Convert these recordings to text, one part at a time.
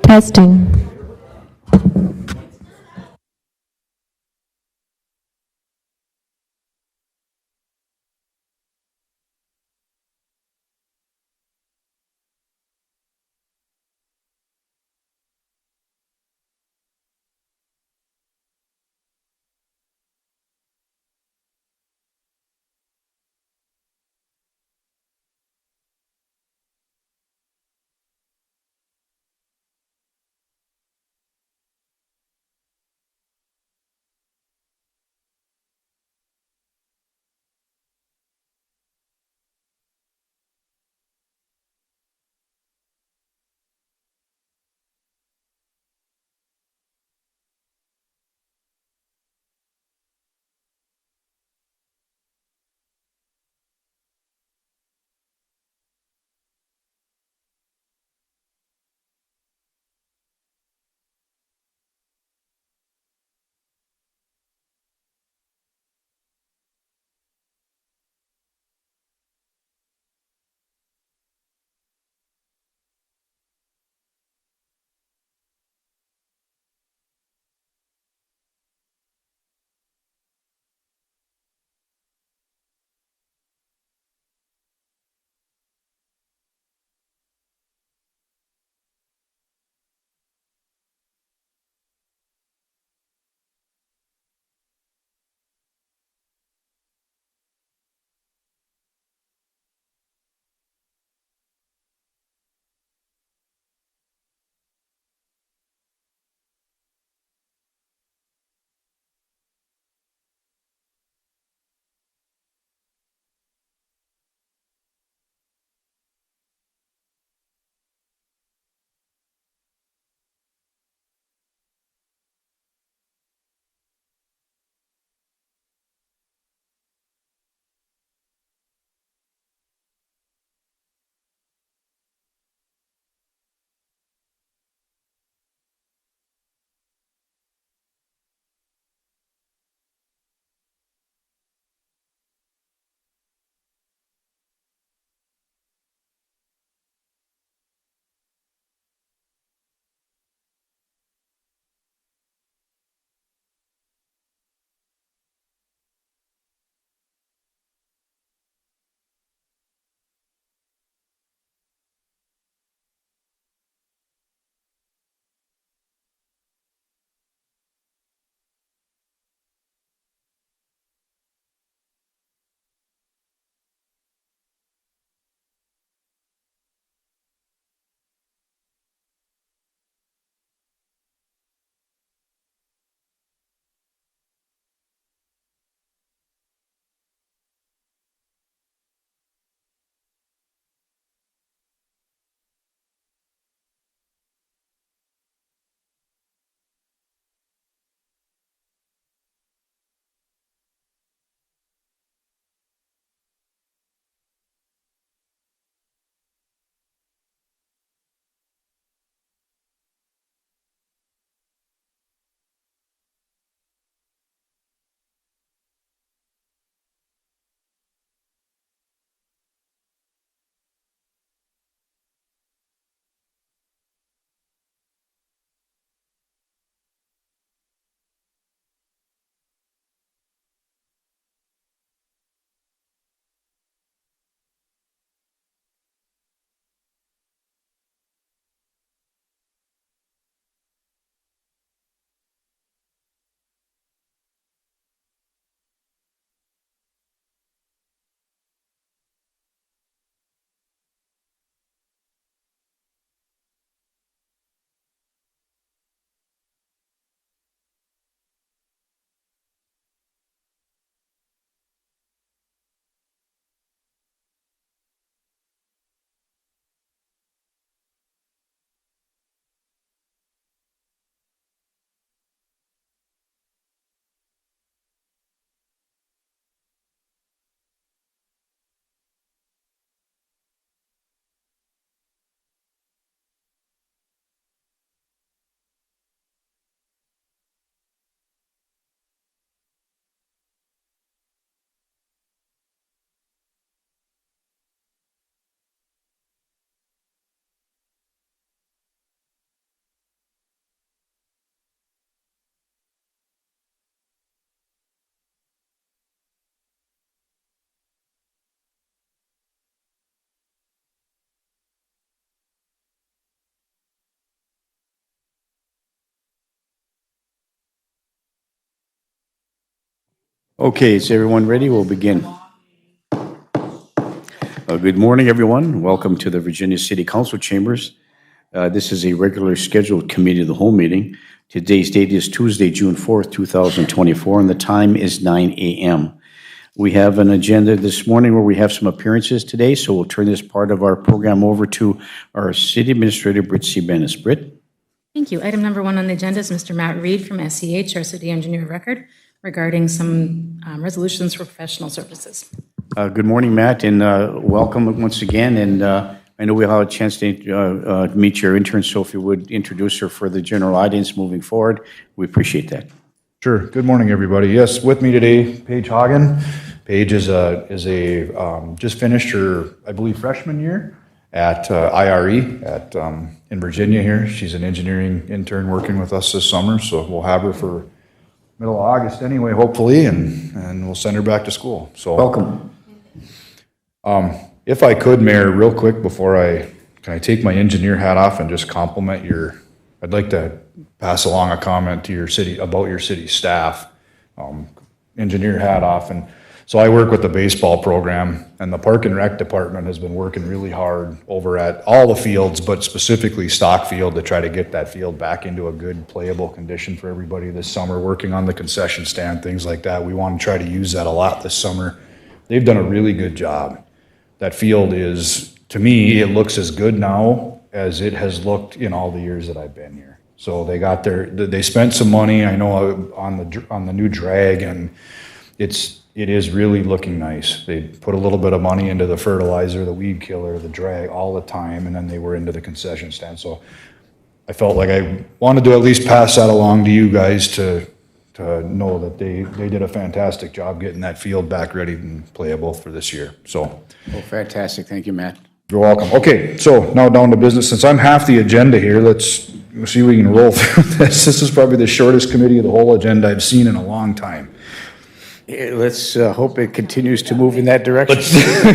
Testing. Okay, is everyone ready? We'll begin. Good morning, everyone. Welcome to the Virginia City Council Chambers. This is a regularly scheduled committee of the whole meeting. Today's date is Tuesday, June 4th, 2024, and the time is 9 a.m. We have an agenda this morning where we have some appearances today, so we'll turn this part of our program over to our City Administrator, Britt Seabanis. Britt? Thank you. Item number 1 on the agenda is Mr. Matt Reed from SEH, our City Engineer of Record, regarding some resolutions for professional services. Good morning, Matt, and welcome once again. And I know we'll have a chance to meet your intern, so if you would introduce her for the general audience moving forward, we appreciate that. Sure. Good morning, everybody. Yes, with me today, Paige Hagen. Paige is just finished her, I believe, freshman year at IRE in Virginia here. She's an engineering intern working with us this summer, so we'll have her for middle of August anyway, hopefully, and we'll send her back to school. So Welcome. If I could, Mayor, real quick before can I take my engineer hat off and just compliment I'd like to pass along a comment to your city about your city staff. Engineer hat off. And so I work with the baseball program, and the Park and Rec department has been working really hard over at all the fields, but specifically Stock Field, to try to get that field back into a good playable condition for everybody this summer, working on the concession stand, things like that. We want to try to use that a lot this summer. They've done a really good job. That field is, to me, it looks as good now as it has looked in all the years that I've been here. So they spent some money, I know, on the new drag, and it is really looking nice. They put a little bit of money into the fertilizer, the weed killer, the drag, all the time, and then they were into the concession stand. So I felt like I wanted to at least pass that along to you guys to know that they did a fantastic job getting that field back ready and playable for this year. So, Well, fantastic. Thank you, Matt. you're welcome. Okay, so now down to business. Since I'm half the agenda here, let's see if we can roll through this. This is probably the shortest committee of the whole agenda I've seen in a long time. Let's hope it continues to move in that direction.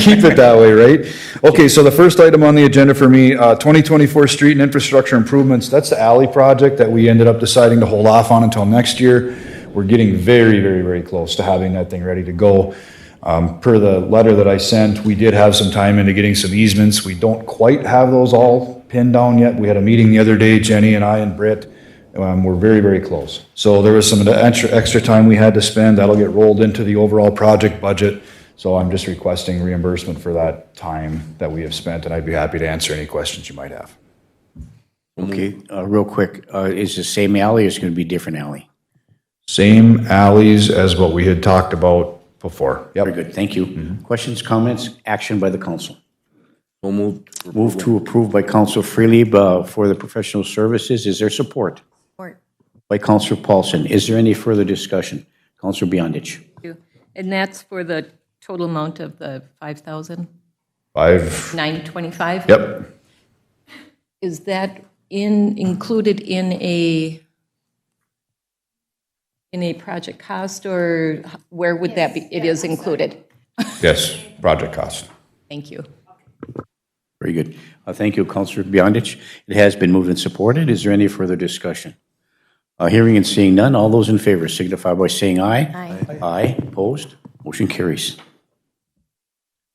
Keep it that way, right? Okay, so the first item on the agenda for me, 2024 street and infrastructure improvements. That's the alley project that we ended up deciding to hold off on until next year. We're getting very, very, very close to having that thing ready to go. Per the letter that I sent, we did have some time into getting some easements. We don't quite have those all pinned down yet. We had a meeting the other day, Jenny and I and Britt. We're very, very close. So there was some extra time we had to spend. That'll get rolled into the overall project budget. So I'm just requesting reimbursement for that time that we have spent, and I'd be happy to answer any questions you might have. Okay, real quick, is the same alley or is it going to be a different alley? Same alleys as what we had talked about before. Yep. Very good, thank you. Questions, comments, action by the council? Move to approve by Council Freely for the professional services. Is there support? Support. By Councilor Paulson. Is there any further discussion? Councilor Beyondich. And that's for the total amount of the 5,000? 5. 925? Yep. Is that included in a project cost, or where would that be? It is included. Yes, project cost. Thank you. Very good. Thank you, Councilor Beyondich. It has been moved and supported. Is there any further discussion? Hearing and seeing none, all those in favor signify by saying aye. Aye. Aye. Opposed? Motion carries.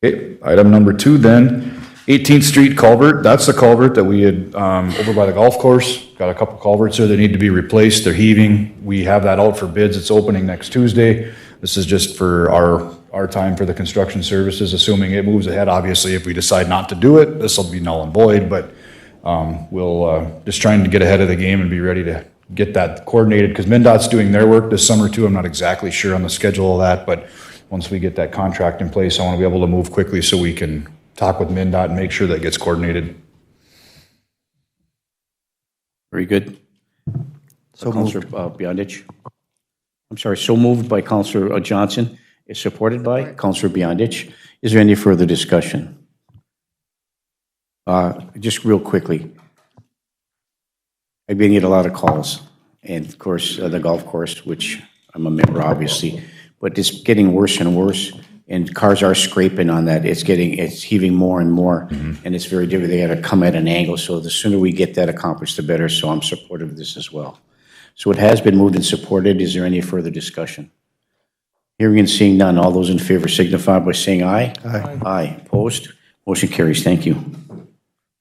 Okay, item number 2 then, 18th Street culvert. That's the culvert that we had over by the golf course. Got a couple culverts there that need to be replaced. They're heaving. We have that out for bids. It's opening next Tuesday. This is just for our time for the construction services, assuming it moves ahead. Obviously, if we decide not to do it, this will be null and void, but we'll just trying to get ahead of the game and be ready to get that coordinated, because MnDOT's doing their work this summer too. I'm not exactly sure on the schedule of that, but once we get that contract in place, I want to be able to move quickly so we can talk with MnDOT and make sure that gets coordinated. Very good. So Councilor Beyondich. I'm sorry, so moved by Councilor Johnson. Is supported by Councilor Beyondich. Is there any further discussion? Just real quickly. I've been getting a lot of calls, and of course, the golf course, which I'm a member, obviously, but it's getting worse and worse, and cars are scraping on that. It's heaving more and more, and it's very difficult. They got to come at an angle, so the sooner we get that accomplished, the better, so I'm supportive of this as well. So it has been moved and supported. Is there any further discussion? Hearing and seeing none, all those in favor signify by saying aye. Aye. Aye. Opposed? Motion carries. Thank you.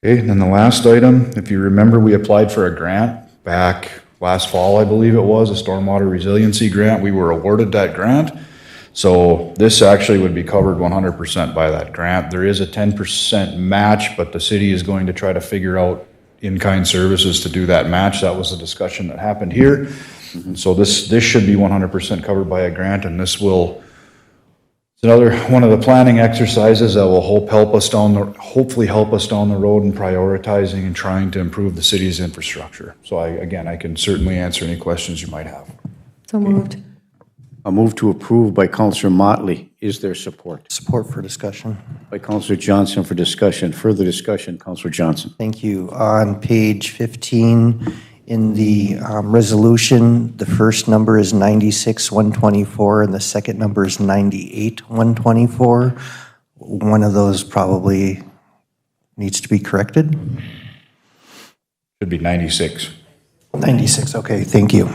Okay, and then the last item, if you remember, we applied for a grant back last fall, I believe it was, a stormwater resiliency grant. We were awarded that grant. So this actually would be covered 100% by that grant. There is a 10% match, but the city is going to try to figure out in-kind services to do that match. That was a discussion that happened here. And so this should be 100% covered by a grant, and this will, it's another one of the planning exercises that will hopefully help us down the road in prioritizing and trying to improve the city's infrastructure. So I can certainly answer any questions you might have. So moved. A move to approve by Councillor Motley. Is there support? Support for discussion. By Councillor Johnson for discussion. Further discussion, Councillor Johnson. Thank you. On page 15 in the resolution, the first number is 96,124 and the second number is 98,124. One of those probably needs to be corrected. Should be 96. 96, okay, thank you.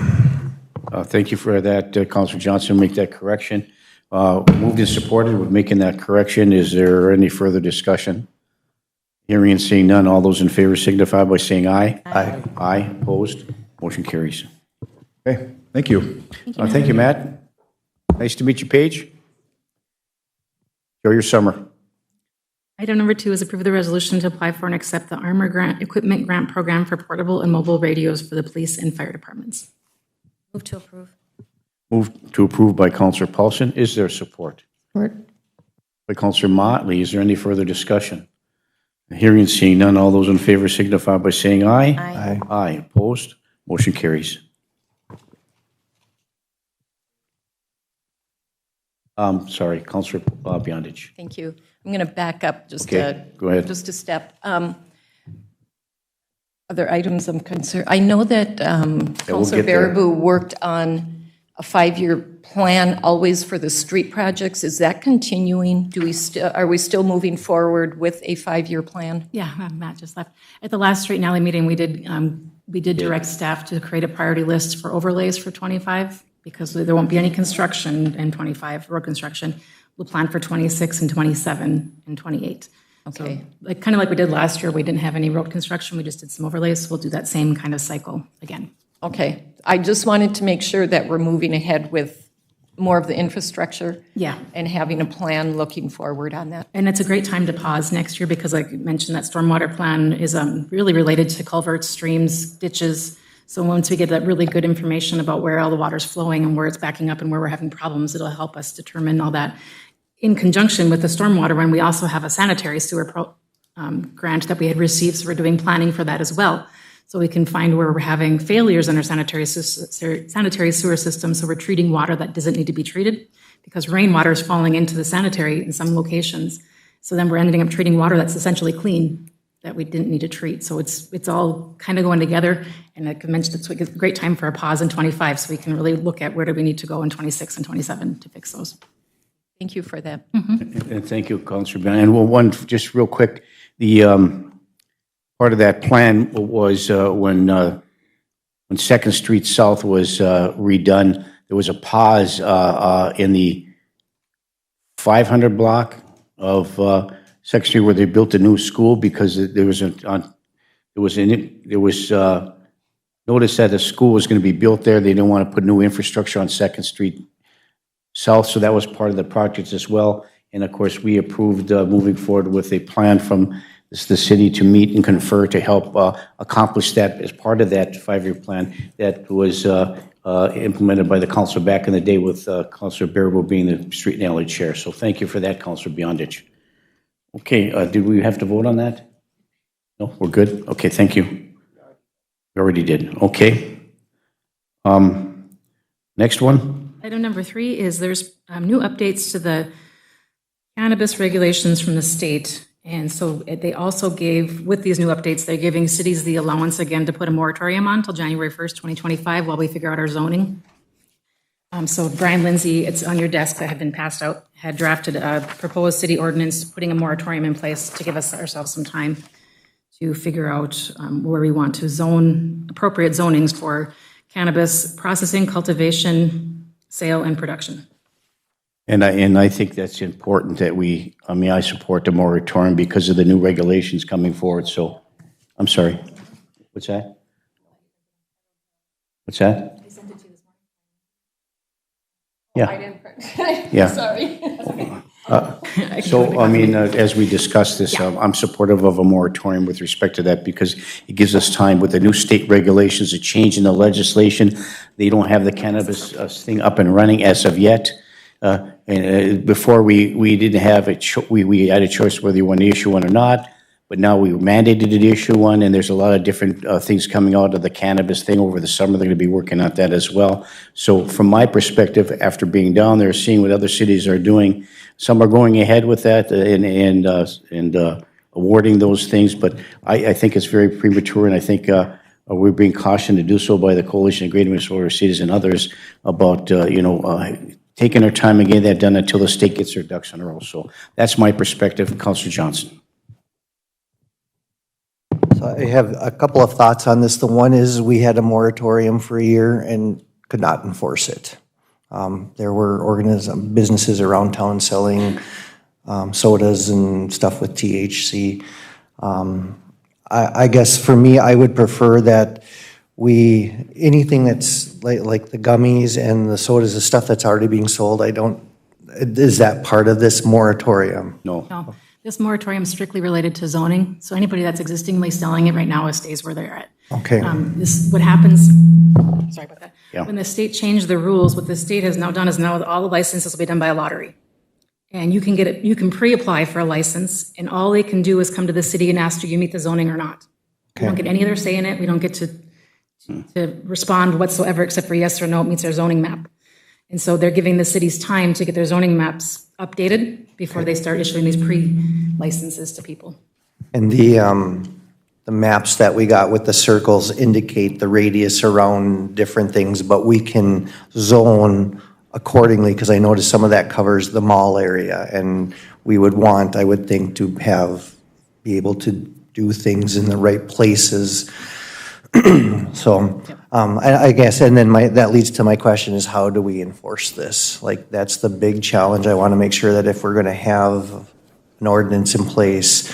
Thank you for that, Councillor Johnson. Make that correction. Moved and supported with making that correction. Is there any further discussion? Hearing and seeing none, all those in favor signify by saying aye. Aye. Aye. Opposed? Motion carries. Okay, thank you. Thank you, Matt. Nice to meet you, Paige. Enjoy your summer. Item number 2 is approve the resolution to apply for and accept the Armor Grant Equipment Grant Program for portable and mobile radios for the police and fire departments. Move to approve. Moved to approve by Councillor Paulson. Is there support? Support. By Councillor Motley. Is there any further discussion? Hearing and seeing none, all those in favor signify by saying aye. Aye. Aye. Opposed? Motion carries. Sorry, Councillor Beyondich. Thank you. I'm going to back up just Okay, go ahead. just a step. Other items I'm concerned, I know that Councilor get there. Baraboo worked on a 5-year plan always for the street projects. Is that continuing? Are we still moving forward with a 5-year plan? Yeah, Matt just left. At the last Street and Alley meeting, we did direct staff to create a priority list for overlays for 25, because there won't be any construction in 25, road construction. We'll plan for 26 and 27 and 28. Okay. So, kind of like we did last year, we didn't have any road construction, we just did some overlays, so we'll do that same kind of cycle again. Okay. I just wanted to make sure that we're moving ahead with more of the infrastructure. Yeah. And having a plan looking forward on that. And it's a great time to pause next year, because like you mentioned, that stormwater plan is really related to culverts, streams, ditches. So once we get that really good information about where all the water's flowing and where it's backing up and where we're having problems, it'll help us determine all that. In conjunction with the stormwater one, we also have a sanitary sewer grant that we had received, so we're doing planning for that as well. So we can find where we're having failures in our sanitary sewer system, so we're treating water that doesn't need to be treated, because rainwater is falling into the sanitary in some locations. So then we're ending up treating water that's essentially clean that we didn't need to treat. So it's all kind of going together. And like I mentioned, it's a great time for a pause in 25, so we can really look at where do we need to go in 26 and 27 to fix those. Thank you for that. And thank you, Councillor Beyondich. And one, just real quick, the part of that plan was when 2nd Street South was redone, there was a pause in the 500 block of 2nd Street where they built a new school, because there was notice that a school was going to be built there. They didn't want to put new infrastructure on 2nd Street South, so that was part of the project as well. And of course, we approved moving forward with a plan from the city to meet and confer to help accomplish that as part of that 5-year plan that was implemented by the council back in the day, with Councillor Baraboo being the street and alley chair. So thank you for that, Councillor Beyondich. Okay, did we have to vote on that? No, we're good? Okay, thank you. We already did. Okay. Next one. Item number 3 is there's new updates to the cannabis regulations from the state. And so they also gave, with these new updates, they're giving cities the allowance again to put a moratorium on until January 1st, 2025, while we figure out our zoning. So Brian Lindsay, it's on your desk that had been passed out, had drafted a proposed city ordinance putting a moratorium in place to give us ourselves some time to figure out where we want to zone, appropriate zonings for cannabis processing, cultivation, sale, and production. And I think that's important that I support the moratorium because of the new regulations coming forward, so, I'm sorry. What's that? What's that? I sent it to you this Yeah. I Yeah. Sorry. So, as we discussed this, I'm supportive of a moratorium with respect to that because it gives us time with the new state regulations, a change in the legislation. They don't have the cannabis thing up and running as of yet. Before we didn't have we had a choice whether you want to issue one or not, but now we mandated to issue one, and there's a lot of different things coming out of the cannabis thing over the summer. They're going to be working on that as well. So from my perspective, after being down there, seeing what other cities are doing, some are going ahead with that and awarding those things, but I think it's very premature, and I think we're being cautioned to do so by the Coalition of Greater Minnesota Cities and others about, taking our time and getting that done until the state gets their ducks in a row. So that's my perspective. Councilor Johnson. So I have a couple of thoughts on this. The one is we had a moratorium for a year and could not enforce it. There were businesses around town selling sodas and stuff with THC. I guess for me, I would prefer that anything that's like the gummies and the sodas, the stuff that's already being sold, is that part of this moratorium? No. No, this moratorium is strictly related to zoning, so anybody that's existingly selling it right now stays where they're at. Okay. What happens, sorry about that. Yeah. When the state changed the rules, what the state has now done is now all the licenses will be done by a lottery. And you can pre-apply for a license, and all they can do is come to the city and ask, do you meet the zoning or not? We don't get any other say in it. We don't get to respond whatsoever except for yes or no, it meets our zoning map. And so they're giving the cities time to get their zoning maps updated before they start issuing these pre-licenses to people. And the maps that we got with the circles indicate the radius around different things, but we can zone accordingly, because I noticed some of that covers the mall area, and we would want, I would think, to be able to do things in the right places. So, I guess, and then that leads to my question is, how do we enforce this? Like, that's the big challenge. I want to make sure that if we're going to have an ordinance in place,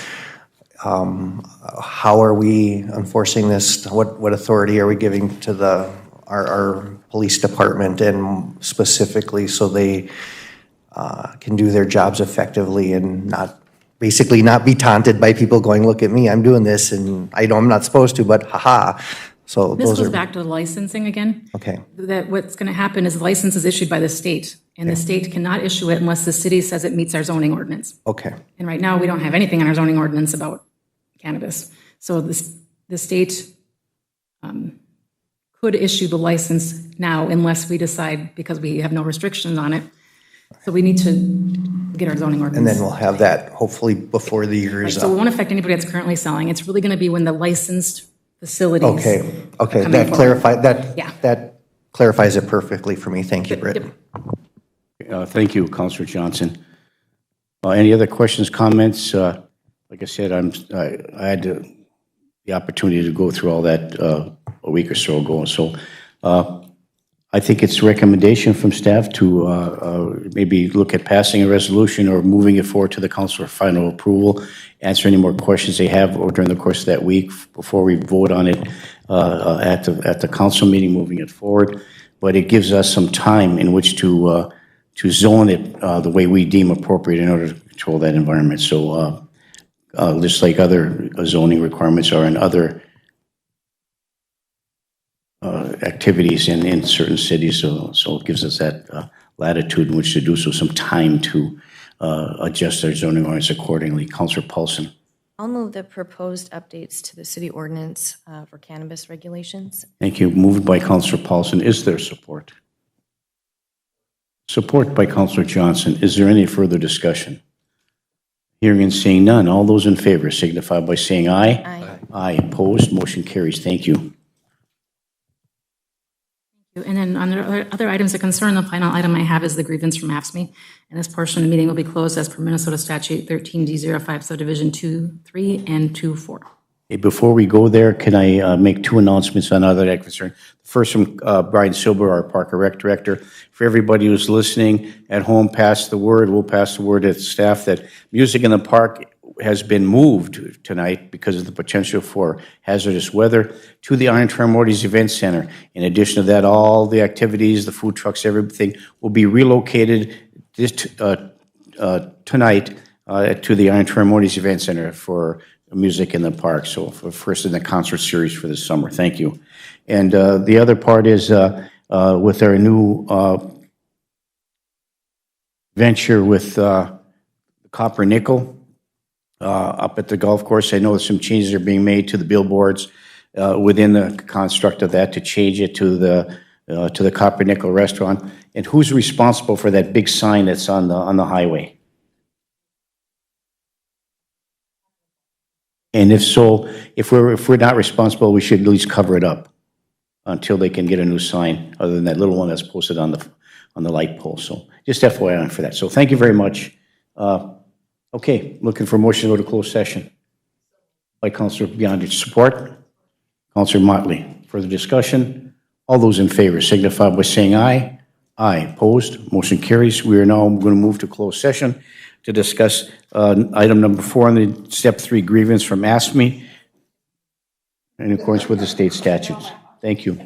how are we enforcing this? What authority are we giving to our police department, and specifically so they can do their jobs effectively and basically not be taunted by people going, look at me, I'm doing this, and I know I'm not supposed to, but haha. So This those goes are, back to the licensing again. okay, That what's going to happen is the license is issued by the state, and the state cannot issue it unless the city says it meets our zoning ordinance. okay, And right now, we don't have anything in our zoning ordinance about cannabis. So the state could issue the license now unless we decide, because we have no restrictions on it. So we need to get our zoning ordinance. and then we'll have that hopefully before the year is So it up. won't affect anybody that's currently selling. It's really going to be when the licensed facilities. Okay, coming that forward. clarified, Yeah. that clarifies it perfectly for me. Thank you, Britt. Thank you, Councilor Johnson. Any other questions, comments? Like I said, I had the opportunity to go through all that a week or so ago. So I think it's a recommendation from staff to maybe look at passing a resolution or moving it forward to the council for final approval, answer any more questions they have or during the course of that week before we vote on it at the council meeting, moving it forward. But it gives us some time in which to zone it the way we deem appropriate in order to control that environment. So just like other zoning requirements are in other activities in certain cities, so it gives us that latitude in which to do so, some time to adjust our zoning ordinance accordingly. Councilor Paulson. I'll move the proposed updates to the city ordinance for cannabis regulations. Thank you. Moved by Councilor Paulson. Is there support? Support by Councilor Johnson. Is there any further discussion? Hearing and seeing none. All those in favor signify by saying aye. Aye. Aye. Opposed? Motion carries. Thank you. And then under other items of concern, the final item I have is the grievance from AFSCME. And this portion of the meeting will be closed as per Minnesota Statute 13D05 subdivision 2.3 and 2.4. Hey, before we go there, can I make two announcements on other that concern? First from Brian Silber, our Park and Rec Director. For everybody who's listening at home, pass the word. We'll pass the word to staff that music in the park has been moved tonight because of the potential for hazardous weather to the Iron Trial Morty's Event Center. In addition to that, all the activities, the food trucks, everything will be relocated this tonight to the Iron Trial Morty's Event Center for music in the park. So for first in the concert series for this summer. Thank you. And the other part is with our new venture with Copper Nickel up at the golf course. I know some changes are being made to the billboards within the construct of that to change it to the Copper Nickel restaurant. And who's responsible for that big sign that's on the highway? And if so, if we're not responsible, we should at least cover it up until they can get a new sign, other than that little one that's posted on the light pole. So just FYI for that. So thank you very much. Okay, looking for a motion to go to closed session. By Councilor Beyondich, support. Councilor Motley, further discussion. All those in favor signify by saying aye. Aye. Opposed? Motion carries. We are now going to move to closed session to discuss item number 4 on the step 3 grievance from ASME in accordance with the state statutes. Thank you.